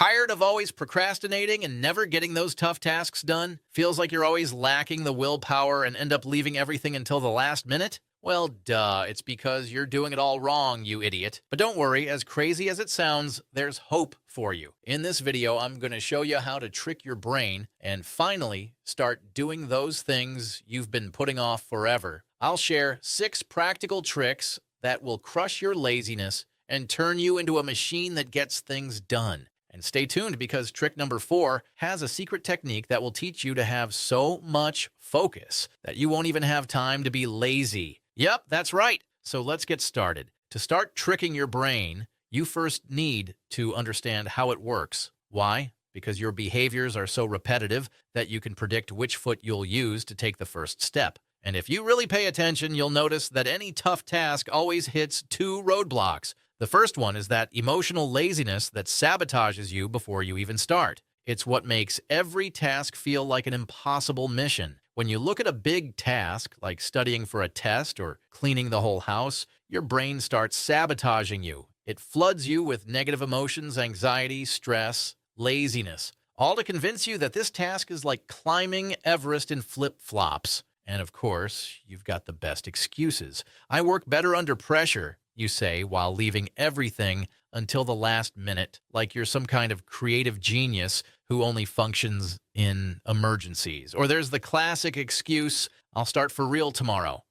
Tired of always procrastinating and never getting those tough tasks done? Feels like you're always lacking the willpower and end up leaving everything until the last minute? Well, duh, it's because you're doing it all wrong, you idiot. But don't worry, as crazy as it sounds, there's hope for you. In this video, I'm going to show you how to trick your brain and finally start doing those things you've been putting off forever. I'll share 6 practical tricks that will crush your laziness and turn you into a machine that gets things done. And stay tuned because trick number 4 has a secret technique that will teach you to have so much focus that you won't even have time to be lazy. Yep, that's right. So let's get started. To start tricking your brain, you first need to understand how it works. Why? Because your behaviors are so repetitive that you can predict which foot you'll use to take the first step. And if you really pay attention, you'll notice that any tough task always hits 2 roadblocks. The first one is that emotional laziness that sabotages you before you even start. It's what makes every task feel like an impossible mission. When you look at a big task, like studying for a test or cleaning the whole house, your brain starts sabotaging you. It floods you with negative emotions, anxiety, stress, laziness, all to convince you that this task is like climbing Everest in flip-flops. And of course, you've got the best excuses. I work better under pressure, you say, while leaving everything until the last minute, like you're some kind of creative genius who only functions in emergencies. Or there's the classic excuse, I'll start for real tomorrow.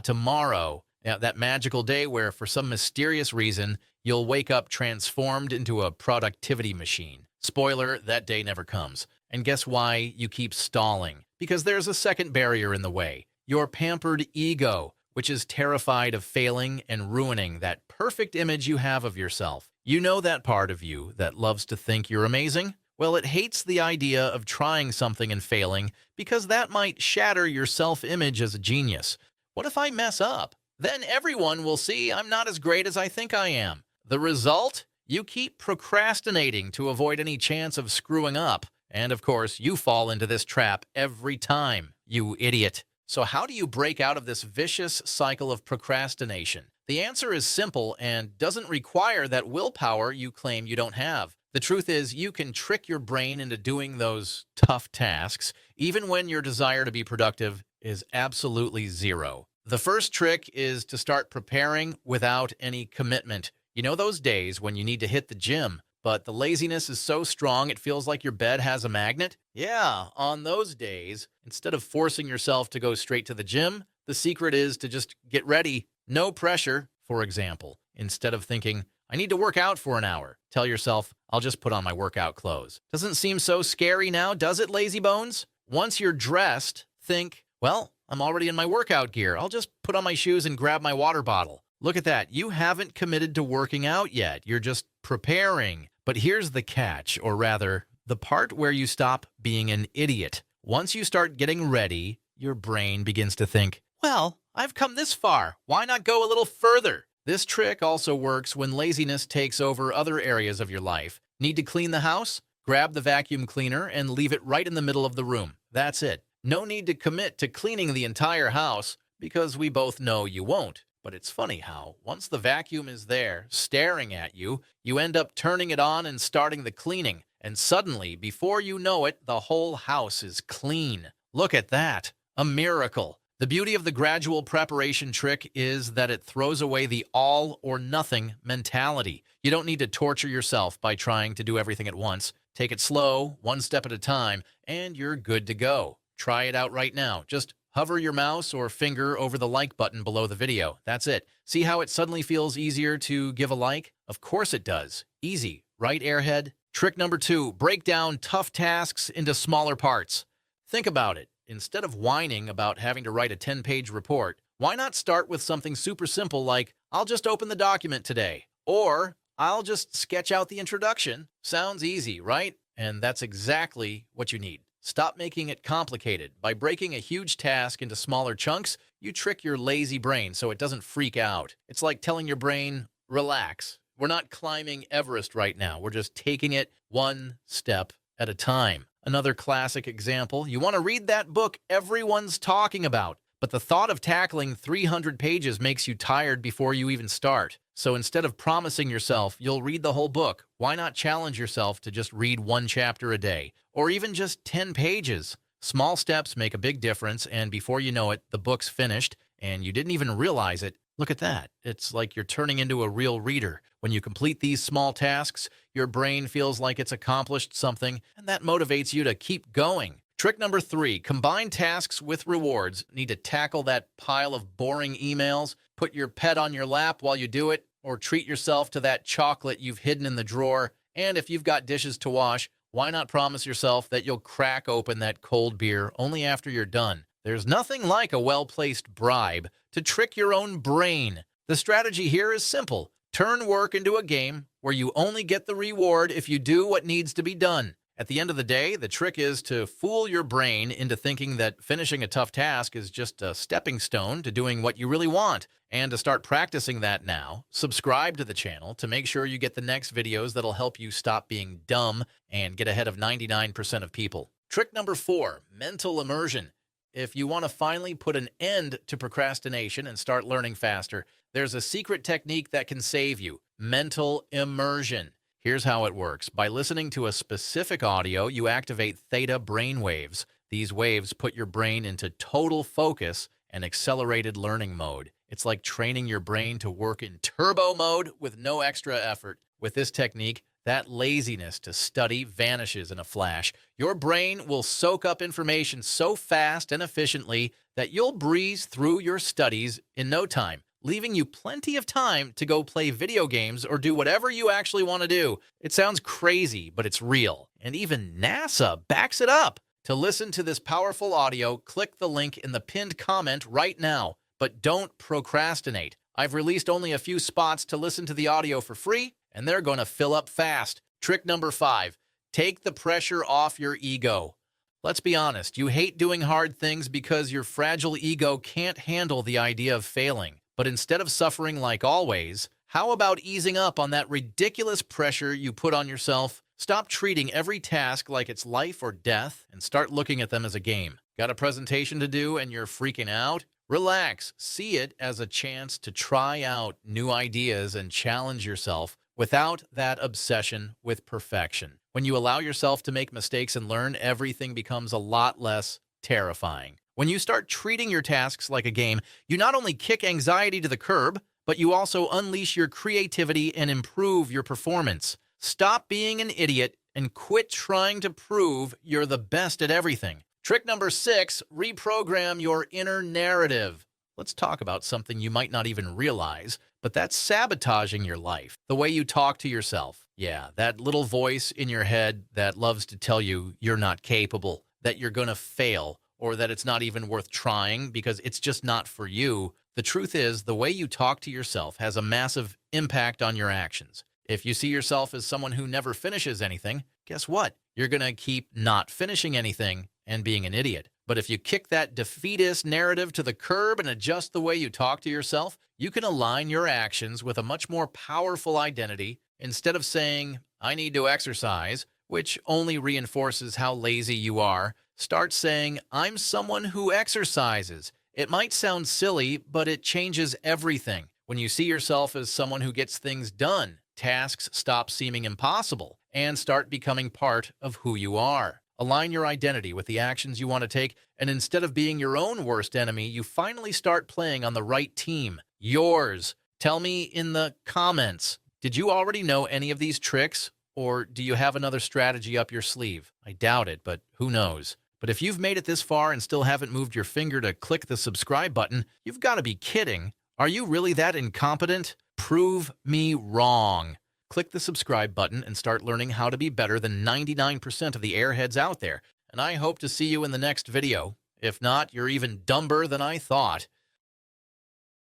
Tomorrow. Yeah, that magical day where, for some mysterious reason, you'll wake up transformed into a productivity machine. Spoiler, that day never comes. And guess why you keep stalling? Because there's a second barrier in the way. Your pampered ego, which is terrified of failing and ruining that perfect image you have of yourself. You know that part of you that loves to think you're amazing? Well, it hates the idea of trying something and failing because that might shatter your self-image as a genius. What if I mess up? Then everyone will see I'm not as great as I think I am. The result? You keep procrastinating to avoid any chance of screwing up. And of course, you fall into this trap every time, you idiot. So how do you break out of this vicious cycle of procrastination? The answer is simple and doesn't require that willpower you claim you don't have. The truth is, you can trick your brain into doing those tough tasks, even when your desire to be productive is absolutely zero. The first trick is to start preparing without any commitment. You know those days when you need to hit the gym, but the laziness is so strong it feels like your bed has a magnet? Yeah, on those days, instead of forcing yourself to go straight to the gym, the secret is to just get ready. No pressure, for example. Instead of thinking, I need to work out for an hour, tell yourself, I'll just put on my workout clothes. Doesn't seem so scary now, does it, lazy bones? Once you're dressed, think, well, I'm already in my workout gear. I'll just put on my shoes and grab my water bottle. Look at that. You haven't committed to working out yet. You're just preparing. But here's the catch, or rather, the part where you stop being an idiot. Once you start getting ready, your brain begins to think, well, I've come this far. Why not go a little further? This trick also works when laziness takes over other areas of your life. Need to clean the house? Grab the vacuum cleaner and leave it right in the middle of the room. That's it. No need to commit to cleaning the entire house because we both know you won't. But it's funny how, once the vacuum is there, staring at you, you end up turning it on and starting the cleaning. And suddenly, before you know it, the whole house is clean. Look at that. A miracle. The beauty of the gradual preparation trick is that it throws away the all-or-nothing mentality. You don't need to torture yourself by trying to do everything at once. Take it slow, one step at a time, and you're good to go. Try it out right now. Just hover your mouse or finger over the like button below the video. That's it. See how it suddenly feels easier to give a like? Of course it does. Easy, right, airhead? Trick number 2, break down tough tasks into smaller parts. Think about it. Instead of whining about having to write a 10-page report, why not start with something super simple like, I'll just open the document today, or I'll just sketch out the introduction. Sounds easy, right? And that's exactly what you need. Stop making it complicated. By breaking a huge task into smaller chunks, you trick your lazy brain so it doesn't freak out. It's like telling your brain, relax. We're not climbing Everest right now. We're just taking it one step at a time. Another classic example, you want to read that book everyone's talking about, But the thought of tackling 300 pages makes you tired before you even start. So instead of promising yourself you'll read the whole book, why not challenge yourself to just read one chapter a day, or even just 10 pages? Small steps make a big difference, and before you know it, the book's finished, and you didn't even realize it. Look at that. It's like you're turning into a real reader. When you complete these small tasks, your brain feels like it's accomplished something, and that motivates you to keep going. Trick number 3, combine tasks with rewards. Need to tackle that pile of boring emails, put your pet on your lap while you do it, or treat yourself to that chocolate you've hidden in the drawer. And if you've got dishes to wash, why not promise yourself that you'll crack open that cold beer only after you're done? There's nothing like a well-placed bribe to trick your own brain. The strategy here is simple. Turn work into a game where you only get the reward if you do what needs to be done. At the end of the day, the trick is to fool your brain into thinking that finishing a tough task is just a stepping stone to doing what you really want. And to start practicing that now, subscribe to the channel to make sure you get the next videos that'll help you stop being dumb and get ahead of 99% of people. Trick number 4, mental immersion. If you want to finally put an end to procrastination and start learning faster, there's a secret technique that can save you: mental immersion. Here's how it works. By listening to a specific audio, you activate theta brain waves. These waves put your brain into total focus and accelerated learning mode. It's like training your brain to work in turbo mode with no extra effort. With this technique, that laziness to study vanishes in a flash. Your brain will soak up information so fast and efficiently that you'll breeze through your studies in no time, leaving you plenty of time to go play video games or do whatever you actually want to do. It sounds crazy, but it's real. And even NASA backs it up. To listen to this powerful audio, click the link in the pinned comment right now. But don't procrastinate. I've released only a few spots to listen to the audio for free, and they're going to fill up fast. Trick number 5, take the pressure off your ego. Let's be honest, you hate doing hard things because your fragile ego can't handle the idea of failing. But instead of suffering like always, how about easing up on that ridiculous pressure you put on yourself? Stop treating every task like it's life or death and start looking at them as a game. Got a presentation to do and you're freaking out? Relax. See it as a chance to try out new ideas and challenge yourself without that obsession with perfection. When you allow yourself to make mistakes and learn, everything becomes a lot less terrifying. When you start treating your tasks like a game, you not only kick anxiety to the curb, but you also unleash your creativity and improve your performance. Stop being an idiot and quit trying to prove you're the best at everything. Trick number 6, reprogram your inner narrative. Let's talk about something you might not even realize, but that's sabotaging your life. The way you talk to yourself. Yeah, that little voice in your head that loves to tell you you're not capable, that you're going to fail, or that it's not even worth trying because it's just not for you. The truth is, the way you talk to yourself has a massive impact on your actions. If you see yourself as someone who never finishes anything, guess what? You're going to keep not finishing anything and being an idiot. But if you kick that defeatist narrative to the curb and adjust the way you talk to yourself, you can align your actions with a much more powerful identity. Instead of saying, I need to exercise, which only reinforces how lazy you are, start saying, I'm someone who exercises. It might sound silly, but it changes everything. When you see yourself as someone who gets things done, tasks stop seeming impossible and start becoming part of who you are. Align your identity with the actions you want to take, and instead of being your own worst enemy, you finally start playing on the right team, yours. Tell me in the comments, did you already know any of these tricks, or do you have another strategy up your sleeve? I doubt it, but who knows? But if you've made it this far and still haven't moved your finger to click the subscribe button, you've got to be kidding. Are you really that incompetent? Prove me wrong. Click the subscribe button and start learning how to be better than 99% of the airheads out there. And I hope to see you in the next video. If not, you're even dumber than I thought.